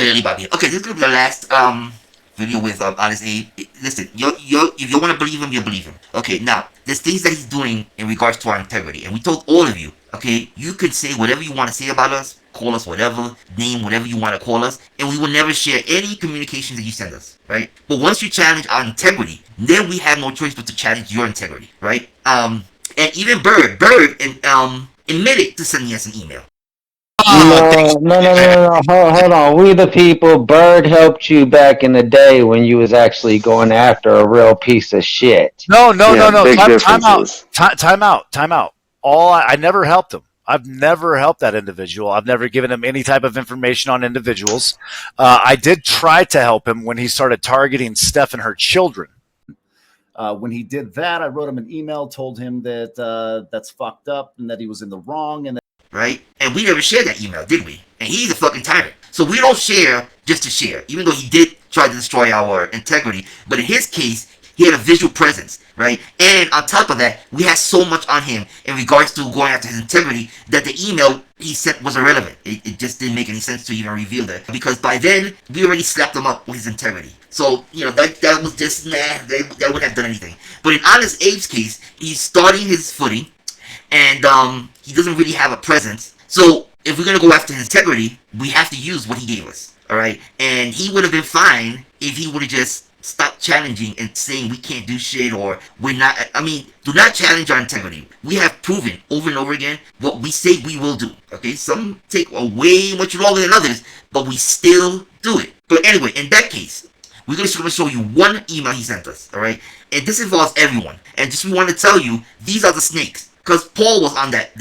really about me. Okay, this is gonna be the last video with Honest Abe. Listen, if you want to believe him, you believe him. Okay, now there's things that he's doing in regards to our integrity, and we told all of you. Okay, you could say whatever you want to say about us, call us whatever, name whatever you want to call us, and we will never share any communications that you send us, right? But once you challenge our integrity, then we have no choice but to challenge your integrity, right? And even Bird admitted to sending us an email. No. Hold on. We the people. Bird helped you back in the day when you was actually going after a real piece of shit. No. Time out. I never helped him. I've never helped that individual. I've never given him any type of information on individuals. I did try to help him when he started targeting Steph and her children. When he did that, I wrote him an email, told him that that's fucked up and that he was in the wrong. And right? And we never shared that email, did we? And he's a fucking tyrant. So we don't share just to share, even though he did try to destroy our integrity. But in his case, he had a visual presence, right? And on top of that, we had so much on him in regards to going after his integrity that the email he sent was irrelevant. It just didn't make any sense to even reveal that. Because by then, we already slapped him up with his integrity. So, you know, that was just, that wouldn't have done anything. But in Honest Abe's case, he's starting his footing. And he doesn't really have a presence. So if we're going to go after his integrity, we have to use what he gave us. All right? And he would have been fine if he would have just stopped challenging and saying we can't do shit or we're not. I mean, do not challenge our integrity. We have proven over and over again what we say we will do. Okay? Some take way much longer than others, but we still do it. But anyway, in that case, we're going to show you one email he sent us. All right? And this involves everyone. And just we want to tell you, these are the snakes. Because Paul was on that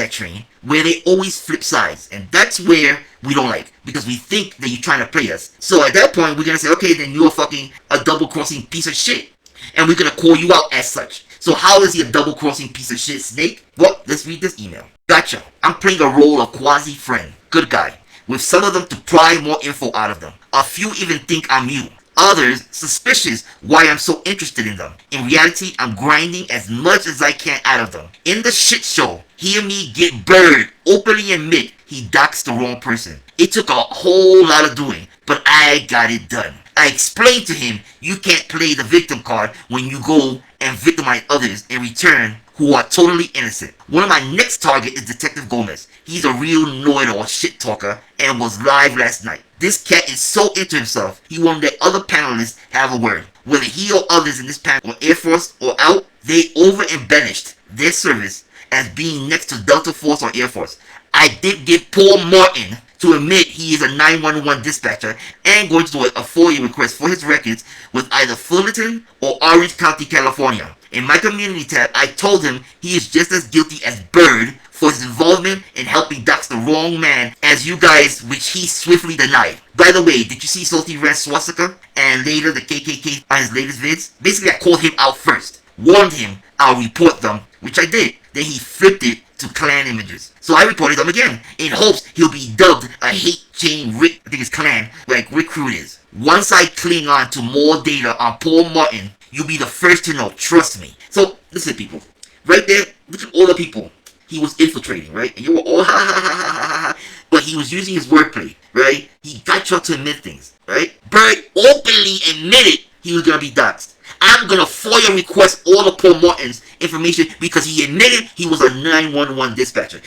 train where they always flip sides, and that's where we don't like, because we think that you're trying to play us. So at that point, we're gonna say, okay, then you're fucking a double-crossing piece of shit, and we're gonna call you out as such. So how is he a double-crossing piece of shit, Snake? Well, let's read this email. Gotcha. I'm playing a role of quasi-friend, good guy, with some of them to pry more info out of them. A few even think I'm you. Others suspicious why I'm so interested in them. In reality, I'm grinding as much as I can out of them. In the shit show, hear me get Bird openly admit he doxed the wrong person. It took a whole lot of doing, but I got it done. I explained to him you can't play the victim card when you go and victimize others in return who are totally innocent. One of my next target is Detective Gomez. He's a real know-it-all shit talker and was live last night. This cat is so into himself, he won't let other panelists have a word. Whether he or others in this panel were Air Force or out, they over-embellished their service as being next to Delta Force or Air Force. I did get Paul Martin to admit he is a 911 dispatcher and going to do a FOIA request for his records with either Fullerton or Orange County, California. In my community tab, I told him he is just as guilty as Bird for his involvement in helping dox the wrong man as you guys, which he swiftly denied. By the way, did you see Salty Rant swastika and later the KKK on his latest vids? Basically, I called him out first, warned him I'll report them, which I did. Then he flipped it to clan images. So I reported them again, in hopes he'll be dubbed a hate chain Rick, I think it's clan, like Rick Crude is. Once I cling on to more data on Paul Martin, you'll be the first to know, trust me. So, listen people, right there, look at all the people he was infiltrating, right? And you were all ha ha ha ha ha ha, but he was using his wordplay, right? He got y'all to admit things, right? Bird openly admitted he was gonna be doxxed. I'm gonna FOIA request all of Paul Martin's information because he admitted he was a 911 dispatcher.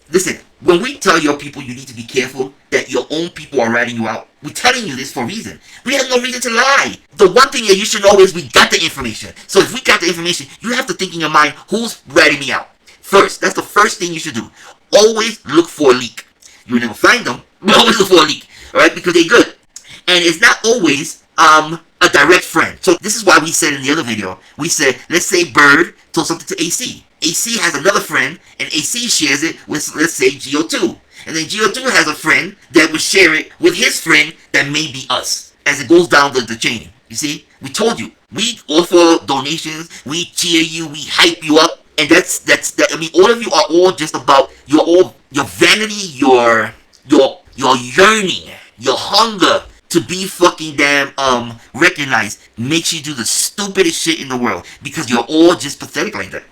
Listen, when we tell your people you need to be careful that your own people are ratting you out, we're telling you this for a reason. We have no reason to lie. The one thing that you should know is we got the information. So if we got the information, you have to think in your mind, who's ratting me out? First, that's the first thing you should do. Always look for a leak. You'll never find them, but always look for a leak, alright? Because they're good. And it's not always a direct friend. So this is why we said in the other video, we said, let's say Bird told something to AC. AC has another friend, and AC shares it with, let's say, GO2. And then GO2 has a friend that would share it with his friend that may be us, as it goes down the chain. You see? We told you. We offer donations, we cheer you, we hype you up. And that's all of you are all just about your vanity, your yearning, your hunger to be fucking damn recognized makes you do the stupidest shit in the world because you're all just pathetic like that.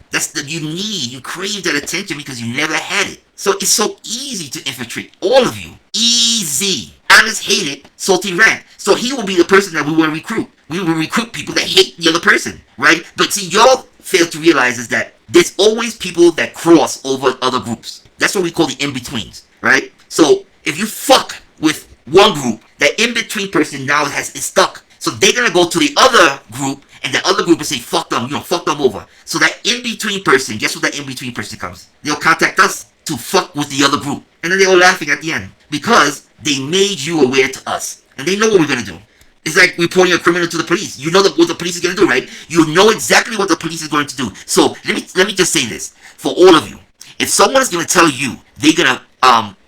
You crave that attention because you never had it. So it's so easy to infiltrate all of you. Easy. I just hated Salty Rant. So he will be the person that we will recruit. We will recruit people that hate the other person, right? But see, y'all fail to realize is that there's always people that cross over other groups. That's what we call the in-betweens, right? So if you fuck with one group, that in-between person now is stuck. So they're gonna go to the other group, and the other group will say, fuck them, fuck them over. So that in-between person, guess what that in-between person comes? They'll contact us to fuck with the other group. And then they're all laughing at the end. Because they made you aware to us. And they know what we're gonna do. It's like reporting a criminal to the police. You know what the police is gonna do, right? You know exactly what the police is going to do. So let me just say this. For all of you. If someone is gonna tell you they're gonna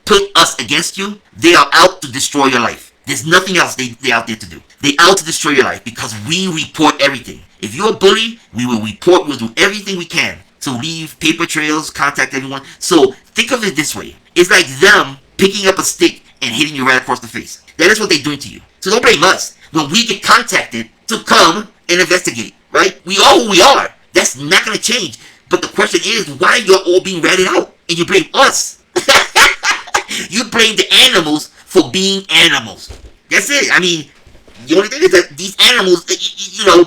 put us against you, they are out to destroy your life. There's nothing else they're out there to do. They're out to destroy your life because we report everything. If you're a bully, we will report, we'll do everything we can to leave paper trails, contact everyone. So think of it this way. It's like them picking up a stick and hitting you right across the face. That is what they're doing to you. So don't blame us when we get contacted to come and investigate, right? We are who we are. That's not going to change. But the question is, why you're all being ratted out? And you blame us. You blame the animals for being animals. That's it. I mean, the only thing is that these animals,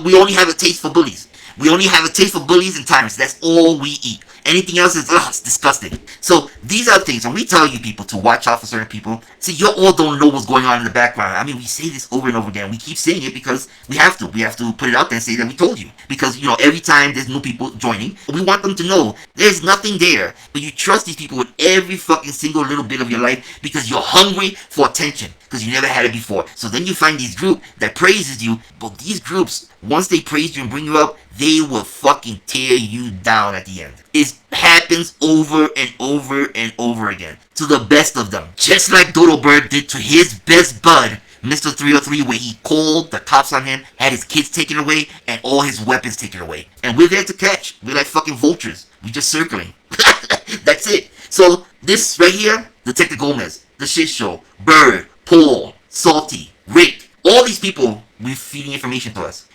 we only have a taste for bullies. We only have a taste for bullies and tyrants. That's all we eat. Anything else is it's disgusting. So these are things when we tell you people to watch out for certain people. See, you all don't know what's going on in the background. I mean, we say this over and over again. We keep saying it because we have to. We have to put it out there and say that we told you. Because every time there's new people joining, we want them to know there's nothing there. But you trust these people with every fucking single little bit of your life because you're hungry for attention. Because you never had it before. So then you find these group that praises you. But these groups, once they praise you and bring you up, they will fucking tear you down at the end. It happens over and over and over again. To the best of them. Just like Dodo Bird did to his best bud, Mr. 303, where he called the cops on him, had his kids taken away, and all his weapons taken away. And we're there to catch. We're like fucking vultures. We're just circling. That's it. So this right here, Detective Gomez, The Shit Show, Bird, Paul, Salty, Rick, all these people, we're feeding information to us.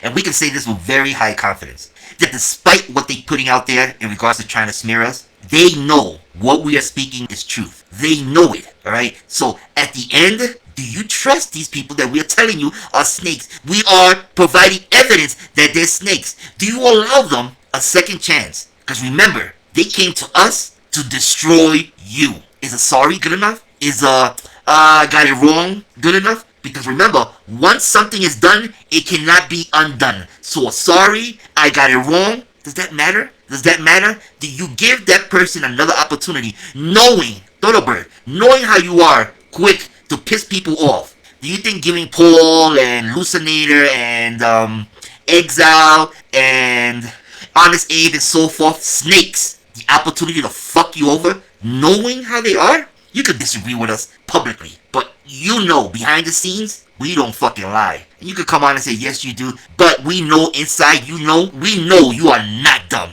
And we can say this with very high confidence. That despite what they're putting out there in regards to trying to smear us, they know what we are speaking is truth. They know it, alright? So at the end, do you trust these people that we are telling you are snakes? We are providing evidence that they're snakes. Do you allow them a second chance? Because remember, they came to us to destroy you. Is a sorry good enough? Is got it wrong good enough? Because remember, once something is done, it cannot be undone. So sorry, I got it wrong. Does that matter? Does that matter? Do you give that person another opportunity, knowing, Dodo Bird, knowing how you are quick to piss people off? Do you think giving Paul and Lucinator and Exile and Honest Abe and so forth, snakes, the opportunity to fuck you over, knowing how they are? You could disagree with us publicly, but behind the scenes, we don't fucking lie. And you could come on and say, yes, you do, but we know inside, we know you are not dumb,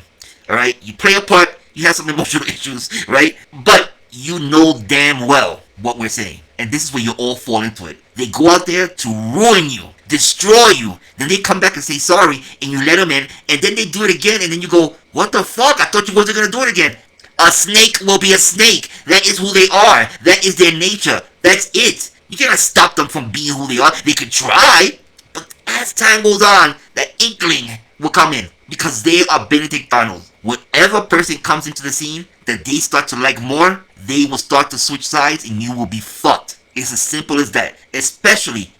alright? You play a part, you have some emotional issues, right? But you know damn well what we're saying. And this is where you all fall into it. They go out there to ruin you, destroy you, then they come back and say sorry, and you let them in, and then they do it again, and then you go, what the fuck? I thought you wasn't gonna do it again. A snake will be a snake. That is who they are. That is their nature. That's it. You cannot stop them from being who they are. They could try, but as time goes on, that inkling will come in because they are Benedict Arnolds. Whatever person comes into the scene that they start to like more, they will start to switch sides and you will be fucked. It's as simple as that. Especially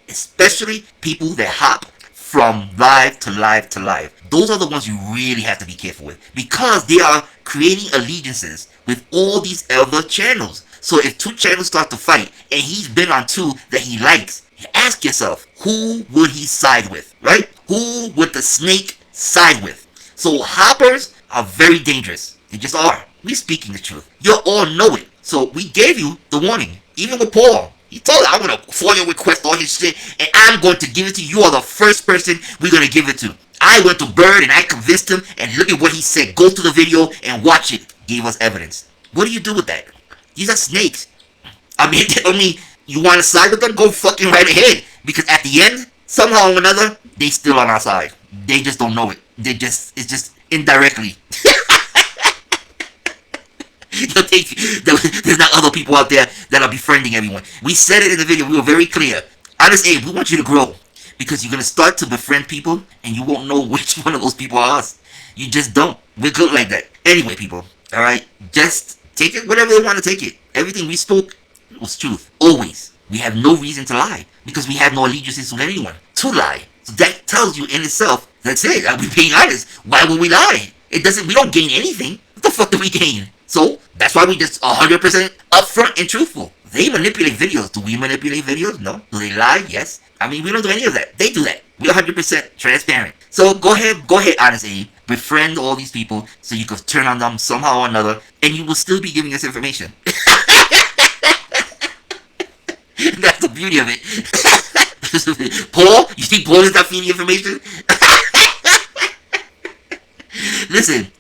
people that hop from live to live to live. Those are the ones you really have to be careful with because they are creating allegiances with all these other channels. So if two channels start to fight and he's been on two that he likes, ask yourself, who would he side with, right? Who would the snake side with? So hoppers are very dangerous. They just are. We're speaking the truth. You all know it. So we gave you the warning. Even with Paul. He told her, I'm going to FOIA request all his shit and I'm going to give it to you. You are the first person we're going to give it to. I went to Bird and I convinced him and look at what he said. Go to the video and watch it. Gave us evidence. What do you do with that? These are snakes. I mean, you want to side with them? Go fucking right ahead. Because at the end, somehow or another, they still on our side. They just don't know it. It's just indirectly. There's not other people out there that are befriending everyone. We said it in the video. We were very clear. Honest Abe, we want you to grow. Because you're going to start to befriend people, and you won't know which one of those people are us. You just don't. We're good like that. Anyway, people. Alright? Just take it whatever they want to take it. Everything we spoke was truth. Always. We have no reason to lie. Because we have no allegiances with anyone to lie. So that tells you in itself, that's it. We're being honest. Why would we lie? We don't gain anything. What the fuck do we gain? So, that's why we just 100% upfront and truthful. They manipulate videos. Do we manipulate videos? No. Do they lie? Yes. I mean, we don't do any of that. They do that. We're 100% transparent. So, go ahead, Honest Abe. Befriend all these people so you can turn on them somehow or another, and you will still be giving us information. That's the beauty of it. Paul? You think Paul is not feeding information? Listen,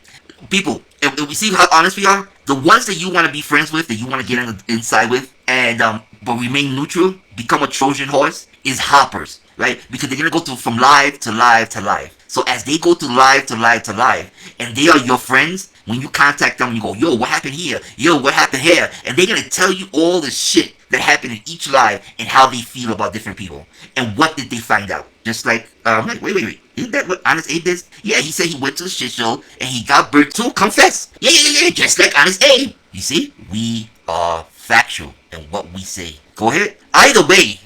people, if we see how honest we are, the ones that you want to be friends with, that you want to get on the inside with, and but remain neutral, become a Trojan horse, is hoppers, right? Because they're gonna go from live to live to live. So as they go to live to live to live, and they are your friends, when you contact them, you go, yo, what happened here? Yo, what happened here? And they're gonna tell you all the shit that happened in each live and how they feel about different people and what did they find out. Just like, wait. Isn't that what Honest Abe did? Yeah, he said he went to the shit show and he got burnt to confess. Yeah, just like Honest Abe. You see, we are factual in what we say. Go ahead. Either way,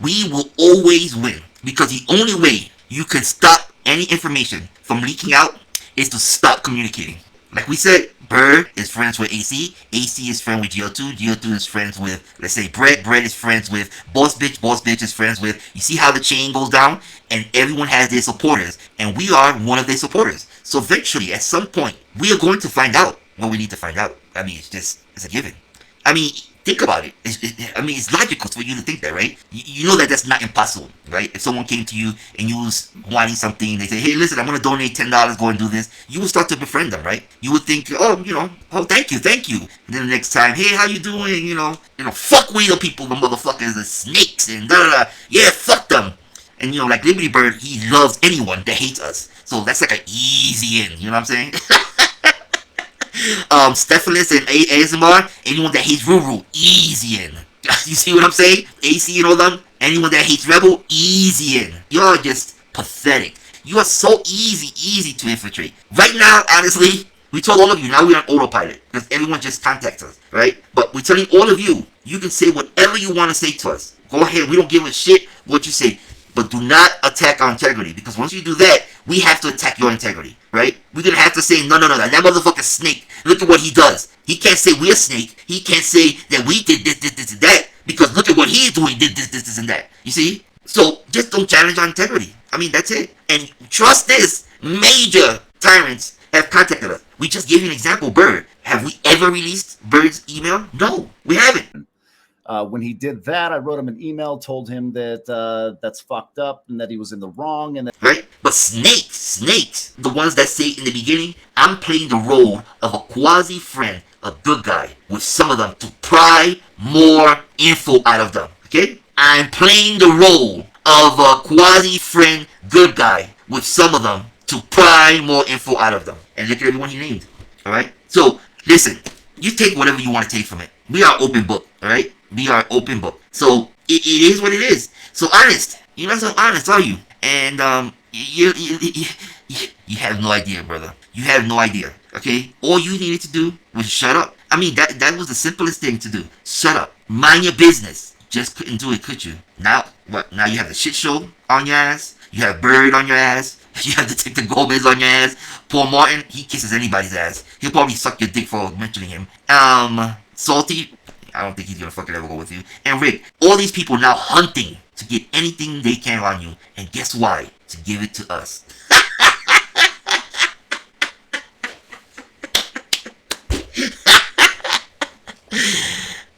we will always win, because the only way you can stop any information from leaking out is to stop communicating. Like we said, Bird is friends with AC. AC is friends with GO2. GO2 is friends with, let's say, Brett. Brett is friends with Boss Bitch. Boss Bitch is friends with... You see how the chain goes down? And everyone has their supporters. And we are one of their supporters. So eventually, at some point, we are going to find out what we need to find out. I mean, it's a given. I mean, think about it. It's logical for you to think that, right? You know that that's not impossible, right? If someone came to you and you was wanting something, they say, hey, listen, I'm going to donate $10, go and do this. You would start to befriend them, right? You would think, oh, thank you. And then the next time, hey, how you doing? Fuck we the people, the motherfuckers, the snakes, and da-da-da. Yeah, fuck them. And, like Liberty Bird, he loves anyone that hates us. So that's like an easy in, you know what I'm saying? Stephanus and ASMR, anyone that hates Ruru, easy in. You see what I'm saying? AC and all them, anyone that hates Rebel, easy in. You're just pathetic. You are so easy to infiltrate. Right now, honestly, we told all of you, now we're on autopilot, because everyone just contacts us, right? But we're telling all of you, you can say whatever you want to say to us. Go ahead, we don't give a shit what you say. But do not attack our integrity, because once you do that, we have to attack your integrity, right? We're going to have to say, no, that motherfucker's snake. Look at what he does. He can't say we're snake. He can't say that we did this, and that, because look at what he's doing, did this, and that. You see? So, just don't challenge our integrity. I mean, that's it. And trust this, major tyrants have contacted us. We just gave you an example, Bird. Have we ever released Bird's email? No, we haven't. When he did that, I wrote him an email, told him that that's fucked up and that he was in the wrong. And right? But snakes, the ones that say in the beginning, I'm playing the role of a quasi-friend, a good guy, with some of them to pry more info out of them, okay? I'm playing the role of a quasi-friend, good guy, with some of them to pry more info out of them. And look at everyone he named, alright? So, listen, you take whatever you want to take from it. We are open book, alright? We are open book. So, it is what it is. So, honest. You're not so honest, are you? And, you have no idea, brother. You have no idea, okay? All you needed to do was shut up. I mean, that was the simplest thing to do. Shut up. Mind your business. Just couldn't do it, could you? Now, what? Now you have the shit show on your ass. You have Bird on your ass. You have Detective Gomez on your ass. Paul Martin, he kisses anybody's ass. He'll probably suck your dick for mentioning him. Salty, I don't think he's gonna fucking ever go with you. And Rick, all these people now hunting to get anything they can on you. And guess why? To give it to us.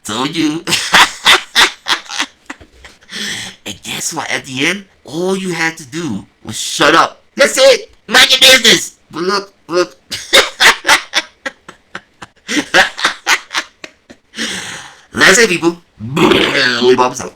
Told you. And guess what? At the end, all you had to do was shut up. That's it. Mind your business. But look. That's it, people. Bob out.